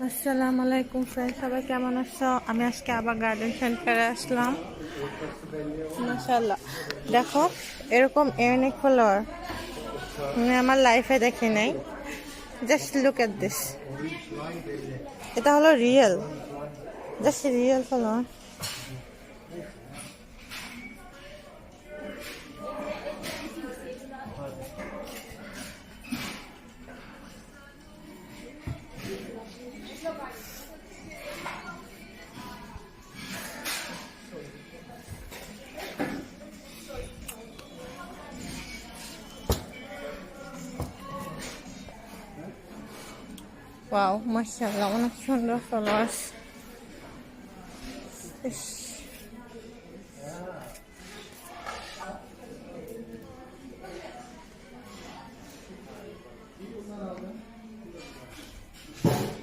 আসসালামু আলাইকুম ফ্রেন্ড, সবাই কেমন আছো? আমি আজকে আবার গার্ডেন সেন্টারে আসলাম। মাশাআল্লাহ, দেখো এরকম ইউনিক ফ্লাওয়ার আমি আমার লাইফে দেখি নাই। Just look at this. এটা হলো real, just real flower. Wow, মাশাআল্লাহ, অনেক সুন্দর ফ্লাওয়ার্স।